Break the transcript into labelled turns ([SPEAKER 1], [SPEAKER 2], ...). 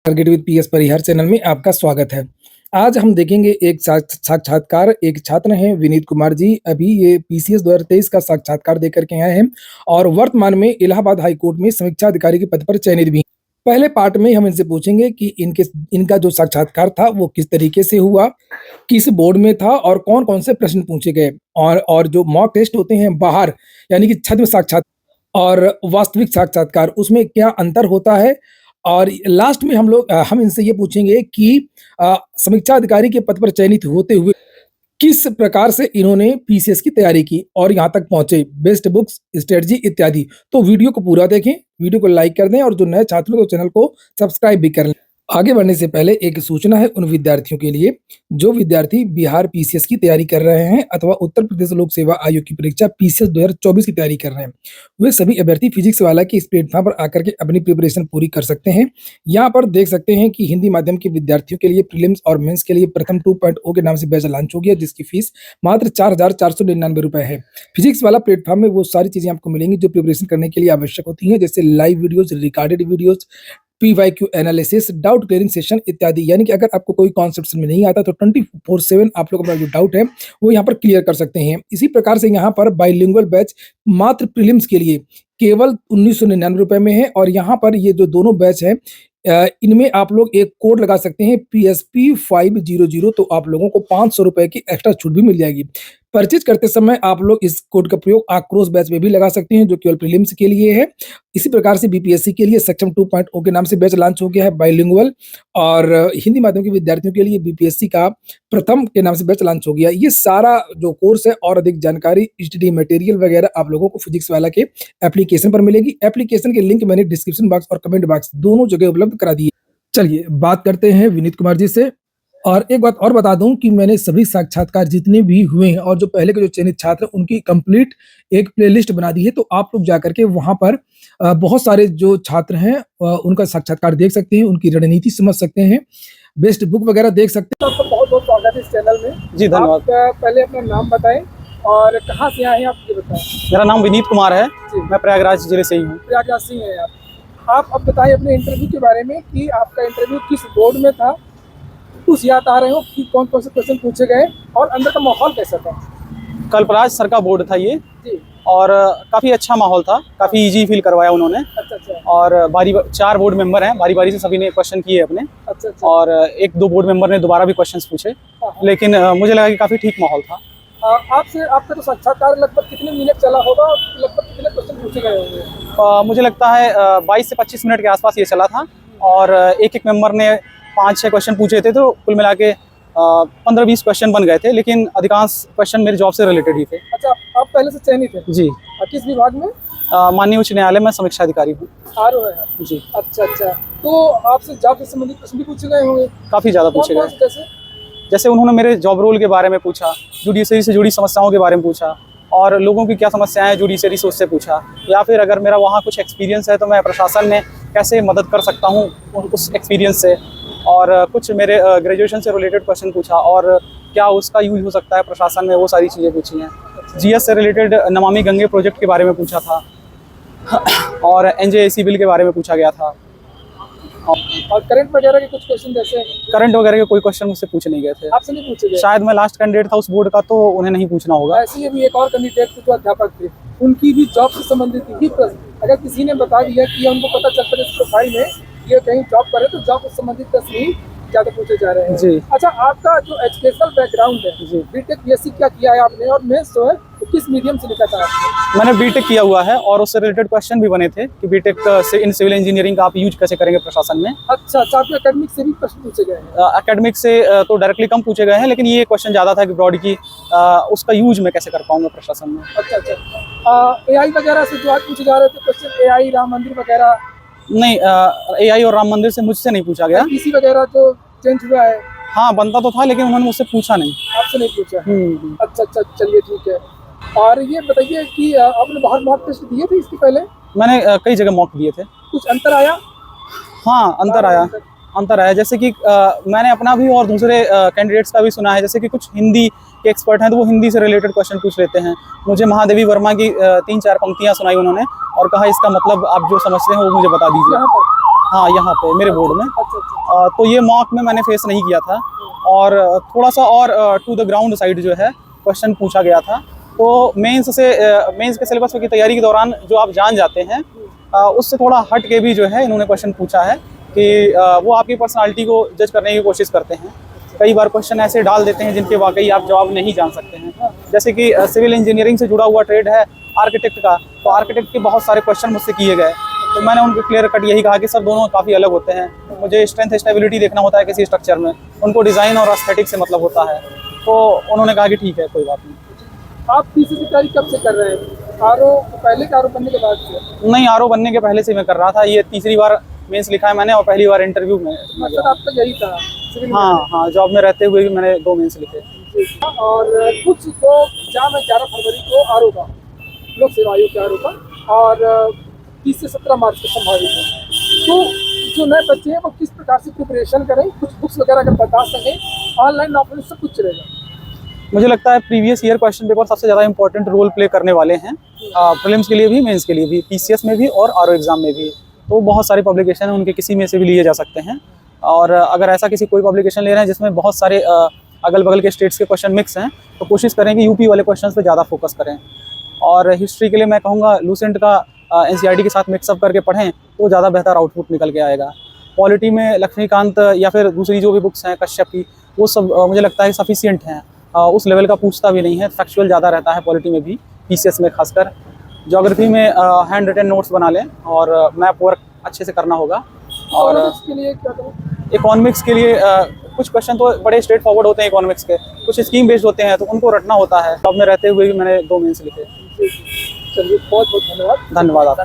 [SPEAKER 1] Target with PS Parihar channel में आपका स्वागत है। आज हम देखेंगे एक साक्षात्कार। एक छात्र हैं विनीत कुमार जी, अभी ये पीसीएस 2023 का साक्षात्कार देकर के आए हैं और वर्तमान में इलाहाबाद हाई कोर्ट में समीक्षा अधिकारी के पद पर चयनित भी हैं। पहले पार्ट में हम इनसे पूछेंगे कि इनका जो साक्षात्कार था वो किस तरीके से हुआ, किस बोर्ड में था और कौन-कौन से प्रश्न पूछे गए और जो मॉक टेस्ट होते हैं बाहर यानी कि छद्म साक्षात्कार और वास्तविक साक्षात्कार उसमें क्या अंतर होता है। और लास्ट में हम इनसे ये पूछेंगे कि समीक्षा अधिकारी के पद पर चयनित होते हुए किस प्रकार से इन्होंने पीसीएस की तैयारी की और यहाँ तक पहुँचे, बेस्ट बुक्स, स्ट्रेटजी इत्यादि। तो वीडियो को पूरा देखें, वीडियो को लाइक कर दें और जो नए छात्र हैं तो चैनल को सब्सक्राइब भी कर लें। आगे बढ़ने से पहले एक सूचना है उन विद्यार्थियों के लिए जो विद्यार्थी बिहार पीसीएस की तैयारी कर रहे हैं अथवा उत्तर प्रदेश लोक सेवा आयोग की परीक्षा पीसीएस 2024 की तैयारी कर रहे हैं। वे सभी अभ्यर्थी फिजिक्स वाला के इस प्लेटफॉर्म पर आकर के अपनी प्रिपरेशन पूरी कर सकते हैं। यहाँ पर देख सकते हैं कि हिंदी माध्यम के विद्यार्थियों के लिए प्रीलिम्स और मेंस के लिए प्रथम 2.0 के नाम से बैच लॉन्च हो गया, जिसकी फीस मात्र 4,499 रुपए है। फिजिक्स वाला प्लेटफॉर्म में वो सारी चीजें आपको मिलेंगी जो प्रिपरेशन करने के लिए आवश्यक होती हैं, जैसे live videos, recorded videos, PYQ analysis, doubt clearing session इत्यादि। यानी कि अगर आपको कोई कॉन्सेप्ट में नहीं आता तो 24/7 आप लोग अपना जो डाउट है वो यहाँ पर क्लियर कर सकते हैं। इसी प्रकार से यहाँ पर बाइलिंगुअल बैच मात्र प्रीलिम्स के लिए केवल 1999 रुपए में है और यहाँ पर ये जो दोनों बैच है इनमें आप लोग एक कोड लगा सकते हैं PSP 500, तो आप लोगों को 500 रुपए की एक्स्ट्रा छूट भी मिल जाएगी। परचेज करते समय आप लोग इस कोड का प्रयोग आक्रोश बैच में भी लगा सकते हैं जो केवल प्रीलिम्स के लिए है। इसी प्रकार से बीपीएससी के लिए सक्षम 2.0 के नाम से बैच लॉन्च हो गया है बाइलिंगुअल, और हिंदी माध्यम के विद्यार्थियों के लिए बीपीएससी का प्रथम के नाम से बैच लॉन्च हो गया। ये सारा जो कोर्स है और अधिक जानकारी, स्टडी मटेरियल वगैरह आप लोगों को फिजिक्स वाला के एप्लीकेशन पर मिलेगी। एप्लीकेशन के लिंक मैंने डिस्क्रिप्शन बॉक्स और कमेंट बॉक्स दोनों जगह उपलब्ध करा दिए। चलिए बात करते हैं विनीत कुमार जी से। और एक बात और बता दूं कि मैंने सभी साक्षात्कार जितने भी हुए हैं और जो पहले के जो चयनित छात्र उनकी कंप्लीट एक प्लेलिस्ट बना दी है, तो आप लोग जाकर के वहां पर बहुत सारे जो छात्र हैं उनका साक्षात्कार देख सकते हैं, उनकी रणनीति समझ सकते हैं, बेस्ट बुक वगैरह देख सकते हैं। आपका बहुत बहुत स्वागत है इस चैनल में। जी धन्यवाद। पहले अपना नाम बताएं और कहाँ से आए हैं आप ये बताएं।
[SPEAKER 2] मेरा नाम विनीत कुमार है, मैं प्रयागराज जिले से ही हूँ।
[SPEAKER 1] प्रयागराज से हैं आप अब बताएं अपने इंटरव्यू के बारे में कि आपका इंटरव्यू किस बोर्ड में था, कुछ याद आ रहे हो कि कौन कौन से क्वेश्चन पूछे गए और अंदर का माहौल कैसा था?
[SPEAKER 2] कल्पराज सर का बोर्ड था ये
[SPEAKER 1] जी।
[SPEAKER 2] और काफ़ी अच्छा माहौल था, काफ़ी इजी फील करवाया उन्होंने।
[SPEAKER 1] अच्छा।
[SPEAKER 2] और 4 बोर्ड मेंबर हैं, बारी बारी से सभी ने क्वेश्चन किए अपने।
[SPEAKER 1] अच्छा।
[SPEAKER 2] और 1-2 बोर्ड मेंबर ने दोबारा भी क्वेश्चन पूछे, लेकिन मुझे लगा कि काफ़ी ठीक माहौल था।
[SPEAKER 1] आपका तो साक्षात्कार लगभग कितने मिनट चला होगा और लगभग कितने क्वेश्चन पूछे गए होंगे?
[SPEAKER 2] मुझे लगता है 22 से 25 मिनट के आसपास ये चला था और एक मेंबर ने 5-6 क्वेश्चन पूछे थे, तो कुल मिला के 15-20 क्वेश्चन बन गए थे, लेकिन अधिकांश क्वेश्चन मेरे जॉब से रिलेटेड ही थे।
[SPEAKER 1] अच्छा, आप पहले से चयनित थे?
[SPEAKER 2] जी।
[SPEAKER 1] किस विभाग में?
[SPEAKER 2] माननीय उच्च न्यायालय में समीक्षा अधिकारी हूँ।
[SPEAKER 1] आरओ है जी। अच्छा, तो आपसे जॉब से संबंधित प्रश्न भी पूछे गए होंगे?
[SPEAKER 2] काफ़ी ज़्यादा पूछे गए। जैसे उन्होंने मेरे जॉब रोल के बारे में पूछा, जुडिशरी से जुड़ी समस्याओं के बारे में पूछा और लोगों की क्या समस्याएं हैं जुडिशरी से उससे पूछा, या फिर अगर मेरा वहाँ कुछ एक्सपीरियंस है तो मैं प्रशासन में कैसे मदद कर सकता हूँ उस एक्सपीरियंस से, और कुछ मेरे ग्रेजुएशन से रिलेटेड क्वेश्चन पूछा और क्या उसका यूज हो सकता है प्रशासन में, वो सारी चीज़ें पूछी हैं। जीएस से रिलेटेड नमामि गंगे प्रोजेक्ट के बारे में पूछा था और NJAC बिल के बारे में पूछा गया था।
[SPEAKER 1] और करंट वगैरह के कुछ क्वेश्चन, जैसे
[SPEAKER 2] करंट वगैरह के कोई क्वेश्चन मुझसे पूछे नहीं गए थे।
[SPEAKER 1] आपसे नहीं पूछे गए?
[SPEAKER 2] शायद मैं लास्ट कैंडिडेट था उस बोर्ड का, तो उन्हें नहीं पूछना होगा।
[SPEAKER 1] ऐसे ही भी एक और कैंडिडेट थे जो अध्यापक थे, उनकी भी जॉब से संबंधित ही प्रश्न, अगर किसी ने बता दिया कि उनको पता चलता है इस प्रोफाइल में ये कहीं जॉब करे तो जॉब से संबंधित प्रश्न ही ज़्यादा पूछे जा रहे हैं।
[SPEAKER 2] जी।
[SPEAKER 1] अच्छा, आपका जो एजुकेशनल बैकग्राउंड है जी, बीटेक बीएससी क्या किया है आपने और मेंस जो है तो किस मीडियम से लिखा था आपने?
[SPEAKER 2] मैंने बीटेक किया हुआ है और उससे रिलेटेड क्वेश्चन भी बने थे कि बीटेक से इन सिविल इंजीनियरिंग का आप यूज कैसे करेंगे प्रशासन में।
[SPEAKER 1] अच्छा, आपके एकेडमिक से भी प्रश्न पूछे गए हैं?
[SPEAKER 2] एकेडमिक से तो डायरेक्टली कम पूछे गए हैं, लेकिन ये क्वेश्चन ज़्यादा था कि ब्रॉड की उसका यूज मैं कैसे कर पाऊंगा प्रशासन में।
[SPEAKER 1] अच्छा। AI वगैरह से जो आज पूछे जा रहे थे क्वेश्चन, AI राम मंदिर वगैरह?
[SPEAKER 2] नहीं, AI और राम मंदिर से मुझसे नहीं पूछा गया।
[SPEAKER 1] किसी वगैरह तो चेंज हुआ है?
[SPEAKER 2] हाँ, बनता तो था, लेकिन उन्होंने मुझसे पूछा नहीं।
[SPEAKER 1] आपसे नहीं पूछा? अच्छा, चलिए ठीक है। और ये बताइए कि आपने बाहर मॉक टेस्ट दिए थे इसके पहले?
[SPEAKER 2] मैंने कई जगह मॉक दिए थे।
[SPEAKER 1] कुछ अंतर आया?
[SPEAKER 2] हाँ, अंतर आया। जैसे कि मैंने अपना भी और दूसरे कैंडिडेट्स का भी सुना है, जैसे कि कुछ हिंदी के एक्सपर्ट हैं तो वो हिंदी से रिलेटेड क्वेश्चन पूछ लेते हैं। मुझे महादेवी वर्मा की 3-4 पंक्तियाँ सुनाई उन्होंने और कहा इसका मतलब आप जो समझते हैं वो मुझे बता दीजिए। हाँ, यहाँ पे मेरे बोर्ड में।
[SPEAKER 1] अच्छा अच्छा।
[SPEAKER 2] तो ये मॉक में मैंने फेस नहीं किया था, और थोड़ा सा और टू द ग्राउंड साइड जो है क्वेश्चन पूछा गया था। तो मेंस के सिलेबस की तैयारी के दौरान जो आप जान जाते हैं, उससे थोड़ा हट के भी जो है इन्होंने क्वेश्चन पूछा है कि वो आपकी पर्सनालिटी को जज करने की कोशिश करते हैं। कई बार क्वेश्चन ऐसे डाल देते हैं जिनके वाकई आप जवाब नहीं जान सकते हैं। जैसे कि सिविल इंजीनियरिंग से जुड़ा हुआ ट्रेड है आर्किटेक्ट का, तो आर्किटेक्ट के बहुत सारे क्वेश्चन मुझसे किए गए, तो मैंने उनको क्लियर कट यही कहा कि सर दोनों काफ़ी अलग होते हैं। मुझे स्ट्रेंथ स्टेबिलिटी देखना होता है किसी स्ट्रक्चर में, उनको डिज़ाइन और एस्थेटिक से मतलब होता है। तो उन्होंने कहा कि ठीक है, कोई बात नहीं।
[SPEAKER 1] आप पीसीएस की तैयारी कब से कर रहे हैं? आरओ पहले के आरओ बनने के बाद से?
[SPEAKER 2] नहीं, आरओ बनने के पहले से मैं कर रहा था। ये तीसरी बार मेंस लिखा है मैंने, और पहली बार इंटरव्यू में।
[SPEAKER 1] मतलब आपका यही था सिविल में?
[SPEAKER 2] हाँ हाँ, जॉब में रहते हुए भी मैंने 2 मेंस लिखे।
[SPEAKER 1] और कुछ तो एग्जाम है 11 फरवरी को आरओ का, लोक सेवा आयोग के आरओ का, और 30 से 17 मार्च को संभावित है। तो जो नए बच्चे हैं वो किस प्रकार से प्रिपरेशन करें, कुछ बुक्स वगैरह अगर बता सकें, ऑनलाइन ऑफलाइन सब कुछ चलेगा?
[SPEAKER 2] मुझे लगता है प्रीवियस ईयर क्वेश्चन पेपर सबसे ज़्यादा इंपॉर्टेंट रोल प्ले करने वाले हैं, प्रीलिम्स के लिए भी, मेंस के लिए भी, पीसीएस में भी और आरओ एग्जाम में भी। तो बहुत सारे पब्लिकेशन हैं, उनके किसी में से भी लिए जा सकते हैं। और अगर ऐसा कोई पब्लिकेशन ले रहे हैं जिसमें बहुत सारे अगल बगल के स्टेट्स के क्वेश्चन मिक्स हैं, तो कोशिश करें कि यूपी वाले क्वेश्चन पे ज़्यादा फोकस करें। और हिस्ट्री के लिए मैं कहूँगा लूसेंट का एनसीईआरटी के साथ मिक्सअप करके पढ़ें, तो ज़्यादा बेहतर आउटपुट निकल के आएगा। पॉलिटी में लक्ष्मीकांत या फिर दूसरी जो भी बुक्स हैं कश्यप की, वो सब मुझे लगता है सफिशिएंट हैं। उस लेवल का पूछता भी नहीं है, फैक्चुअल ज़्यादा रहता है पॉलिटी में भी, पीसीएस में खासकर। ज्योग्राफी में हैंड रिटन नोट्स बना लें और मैप वर्क अच्छे से करना होगा। और
[SPEAKER 1] के लिए क्या करें?
[SPEAKER 2] इकोनॉमिक्स के लिए कुछ क्वेश्चन तो बड़े स्ट्रेट फॉरवर्ड होते हैं इकोनॉमिक्स के, कुछ स्कीम बेस्ड होते हैं, तो उनको रटना होता है। जॉब में रहते हुए भी मैंने 2 मेंस लिखे।
[SPEAKER 1] चलिए, बहुत बहुत धन्यवाद।
[SPEAKER 2] धन्यवाद आपका।